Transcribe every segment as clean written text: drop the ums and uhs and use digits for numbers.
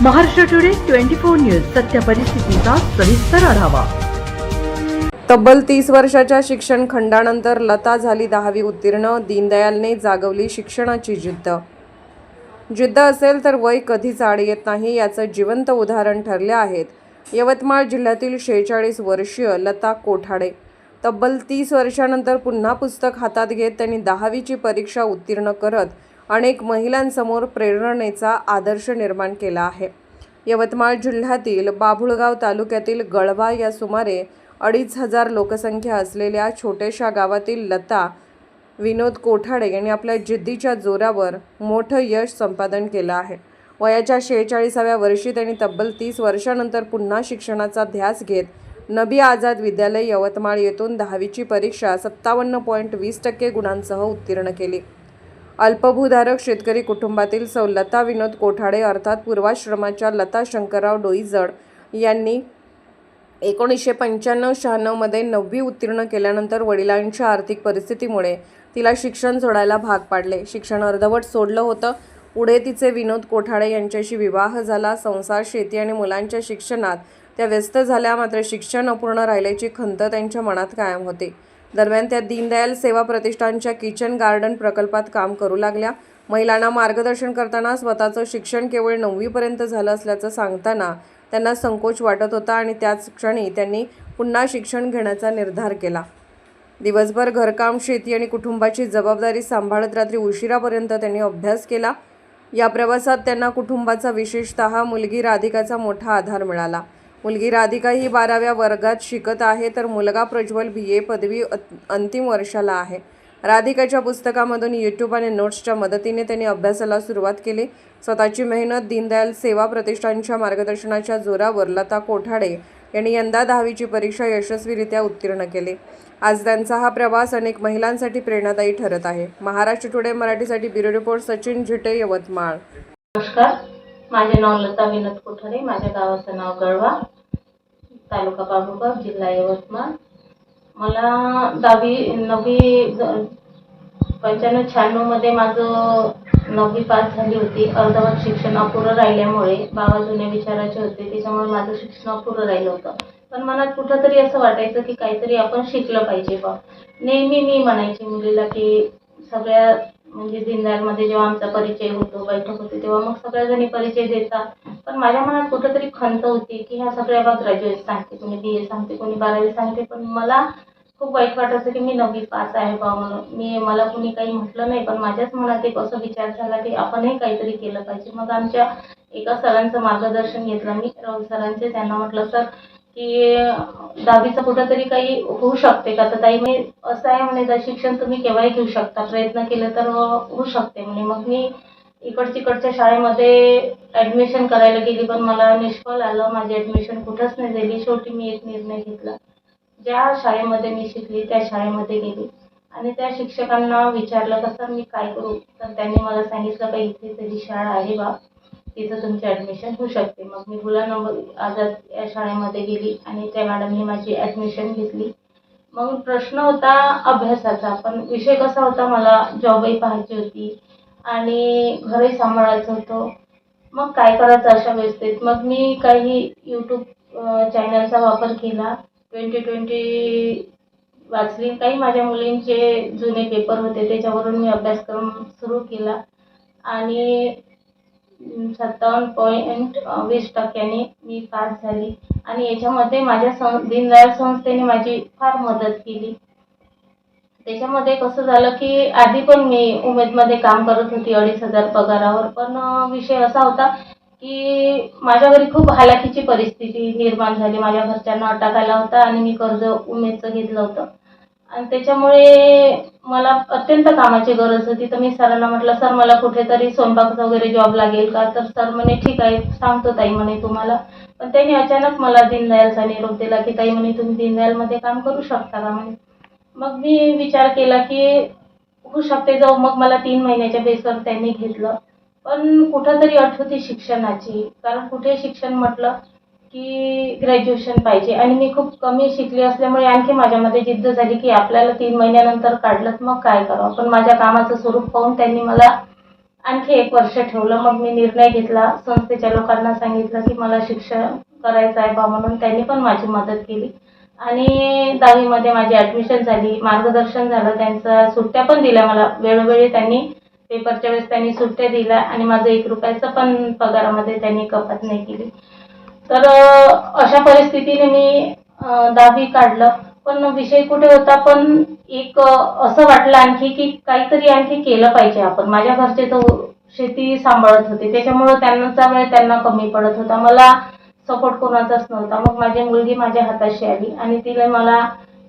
Maharashtra today 24 news सत्य परिस्थितीचा सविस्तर आढावा। तब्बल 30 वर्षाच्या शिक्षण खंडानंतर लता झाली 10वी उत्तीर्ण। दीनदयालने जागवली शिक्षणाची जिद्द असेल तर वय कधीच आड येत नाही, याचं जिवंत उदाहरण ठरले आहेत यवतमाळ जिल्ह्यातील 46 वर्षीय लता कोठाडे। तब्बल 30 वर्षांनंतर पुन्हा पुस्तक हातात घेत त्यांनी 10वीची परीक्षा उत्तीर्ण करत अनेक महिलांसमोर प्रेरणेचा आदर्श निर्माण केला आहे। यवतमाळ जिल्ह्यातील बाभुळगाव तालुक्यातील गळवा या सुमारे 2,500 लोकसंख्या असलेल्या छोट्याशा गावातील लता विनोद कोठाडे यांनी आपल्या जिद्दीच्या जोरावर मोठं यश संपादन केलं आहे। वयाच्या 46व्या वर्षी त्यांनी तब्बल 30 वर्षांनंतर पुन्हा शिक्षणाचा ध्यास घेत नबी आझाद विद्यालय यवतमाळ येथून 10वीची परीक्षा 57.20% गुणांसह उत्तीर्ण केली। अल्पभूधारक शेतकरी कुटुंबातील सौ लता विनोद कोठाडे अर्थात पूर्वाश्रमाच्या लता शंकरराव डोईजड यांनी 1995-96 मध्ये 9वी उत्तीर्ण केल्यानंतर वडिलांच्या आर्थिक परिस्थितीमुळे तिला शिक्षण सोडायला भाग पाडले। शिक्षण अर्धवट सोडलं होतं। पुढे तिचे विनोद कोठाडे यांच्याशी विवाह झाला। संसार, शेती आणि मुलांच्या शिक्षणात त्या व्यस्त झाल्या, मात्र शिक्षण अपूर्ण राहिल्याची खंत त्यांच्या मनात कायम होती। दरम्यान त्या दीनदयाल सेवा प्रतिष्ठानच्या किचन गार्डन प्रकल्पात काम करू लागल्या। महिलांना मार्गदर्शन करताना स्वतःचं शिक्षण केवळ 9वी पर्यंत झालं असल्याचं सांगताना त्यांना संकोच वाटत होता आणि त्याच क्षणी त्यांनी पुन्हा शिक्षण घेण्याचा निर्धार केला। दिवसभर घरकाम, शेती आणि कुटुंबाची जबाबदारी सांभाळत रात्री उशिरापर्यंत त्यांनी अभ्यास केला। या प्रवासात त्यांना कुटुंबाचा, विशेषतः मुलगी राधिकाचा मोठा आधार मिळाला। मुलगी राधिका ही 12व्या वर्गात शिकत आहे, तर मुलगा प्रज्वल BA पदवी अंतिम वर्षाला आहे। राधिकाच्या पुस्तकामधून YouTube आणि नोट्सच्या मदतीने त्यांनी अभ्यासाला सुरुवात केली। स्वतःची मेहनत, दीनदयाल सेवा प्रतिष्ठानच्या मार्गदर्शनाच्या जोरावर लता कोठाडे यांनी यंदा 10वीची परीक्षा यशस्वीरित्या उत्तीर्ण केली। आज त्यांचा हा प्रवास अनेक महिलांसाठी प्रेरणादायी ठरत आहे। महाराष्ट्र टुडे मराठीसाठी ब्युरो रिपोर्ट सचिन झिटे, यवतमाळ। नमस्कार, माझे नाव लता विनोद कोठाडे, माझ्या गावाचं नाव गळवा, तालुका बाभुळगाव, जिल्हा यवतमाळ। मला 9वी 95-96 मध्ये माझं 9वी पास झाली होती। अर्धवट शिक्षण अपुरं राहिल्यामुळे बाबा जुन्या विचाराचे होते, त्याच्यामुळे माझं शिक्षण अपुरं राहिलं होतं। पण मनात कुठंतरी असं वाटायचं की काहीतरी आपण शिकलं पाहिजे बा। नेहमी मी म्हणायची मुलीला की सगळ्या म्हणजे दीनदयालमध्ये जेव्हा आमचा परिचय होतो, बैठक होते, तेव्हा मग सगळ्या जणी परिचय देतात, पण माझ्या मनात कुठंतरी खंत होती की ह्या सगळ्या बा ग्रॅज्युएट सांगते, कोणी BA सांगते, कोणी 12वी सांगते, पण मला खूप वाईट वाटायचं की मी 9वी पास आहे बा म्हणून। मला कुणी काही म्हटलं नाही, पण माझ्याच मनात एक असं विचार झाला की आपणही काहीतरी केलं पाहिजे। मग आमच्या एका सरांचं मार्गदर्शन घेतलं मी, राहुल सरांचे। त्यांना म्हटलं, सर की 10वीचं कुठंतरी काही होऊ शकते का? तर ताई मी असं आहे म्हणे, तर शिक्षण तुम्ही केव्हाही घेऊ शकता, प्रयत्न केले तर होऊ शकते म्हणे। मग मी इकडच्या शाळेमध्ये ॲडमिशन करायला गेली, पण मला निष्फळ आलं, माझी ॲडमिशन कुठंच नाही झाली। शेवटी मी एक निर्णय घेतला, ज्या शाळेमध्ये मी शिकली त्या शाळेमध्ये गेली आणि त्या शिक्षकांना विचारलं की सर मी काय करू? तर त्यांनी मला सांगितलं की इथे तरी शाळा आहे बा, तिथं तुमची ॲडमिशन होऊ शकते। मग मी गुलाम नबी आझाद या शाळेमध्ये गेली आणि त्या मॅडमनी माझी ॲडमिशन घेतली। मग प्रश्न होता अभ्यासाचा, पण विषय कसा होता, मला जॉबही पाहायची होती आणि घरही सांभाळायचं होतं। मग काय करायचं अशा व्यवस्थेत? मग मी काही YouTube चॅनलचा वापर केला, 2020 वाचली, काही माझ्या मुलींचे जुने पेपर होते त्याच्यावरून मी अभ्यासक्रम सुरू केला आणि 57.20% मी पास झाली। आणि याच्यामध्ये माझ्या दीनदयाल संस्थेने माझी फार मदत केली। त्याच्यामध्ये कसं झालं की आधी पण मी उमेदमध्ये काम करत होती 2,500 पगारावर, पण विषय असा होता की माझ्या घरी खूप हालाखीची परिस्थिती निर्माण झाली। माझ्या घरच्यांना अटॅक आला होता आणि मी कर्ज उमेदचं घेतलं होतं आणि त्याच्यामुळे मला अत्यंत कामाची गरज होती। तर मी सरांना म्हटलं, सर मला कुठेतरी स्वयंपाकाचा वगैरे जॉब लागेल का? तर सर म्हणे, ठीक आहे, सांगतो ताई म्हणे तुम्हाला। पण त्यांनी अचानक मला दीनदयालचा निरोप दिला की ताई म्हणे तुम्ही दीनदयालमध्ये काम करू शकता का म्हणे। मग मी विचार केला की होऊ शकते, जाऊ। मग मला 3 महिन्याच्या बेसवर त्यांनी घेतलं, पण कुठंतरी अट होती शिक्षणाची, कारण कुठे शिक्षण म्हटलं की ग्रॅज्युएशन पाहिजे आणि मी खूप कमी शिकली असल्यामुळे आणखी माझ्यामध्ये जिद्द झाली की आपल्याला 3 महिन्यानंतर काढलं मग काय करावं। पण माझ्या कामाचं स्वरूप पाहून त्यांनी मला आणखी 1 वर्ष ठेवलं. मग मी निर्णय घेतला. संस्थेच्या लोकांना सांगितलं की मला शिक्षण करायचं आहे बा म्हणून. त्यांनी पण माझी मदत केली आणि 10वी मध्ये माझी ॲडमिशन झाली. मार्गदर्शन झालं त्यांचं. सुट्ट्या पण दिल्या मला. वेळोवेळी त्यांनी पेपरच्या वेळेस त्यांनी सुट्ट्या दिल्या आणि माझं 1 रुपयाचं पण पगारामध्ये त्यांनी कपात नाही केली. तर अशा परिस्थितीने मी 10वी काढलं. पण विषय कुठे होता, पण एक असं वाटलं आणखी की काहीतरी आणखी केलं पाहिजे आपण. माझ्या घरचे तर शेती सांभाळत होते, त्याच्यामुळं त्यांचा वेळ त्यांना कमी पडत होता. मला सपोर्ट कोणाचाच नव्हता. मग माझी मुलगी माझ्या हाताशी आली आणि तिने मला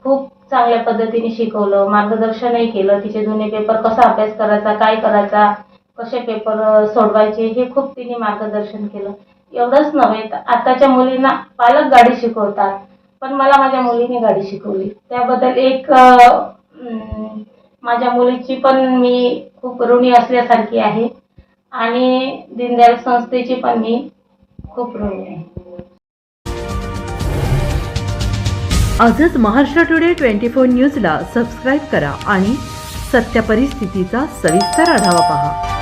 खूप चांगल्या पद्धतीने शिकवलं, मार्गदर्शनही केलं. तिचे जुने पेपर कसा अभ्यास करायचा, काय करायचा, कसे पेपर सोडवायचे हे खूप तिने मार्गदर्शन केलं. एवढंच नव्हे तर आताच्या मुलींना पालक गाडी शिकवतात, पण मला माझ्या मुलीने गाडी शिकवली. त्याबद्दल माझ्या मुलीची पण मी खूप ऋणी असल्यासारखी आहे आणि दीनदयाल संस्थेची पण मी खूप ऋणी आहे. आजच महाराष्ट्र टुडे 24 न्यूजला सबस्क्राईब करा आणि सत्य परिस्थितीचा सविस्तर आढावा पहा.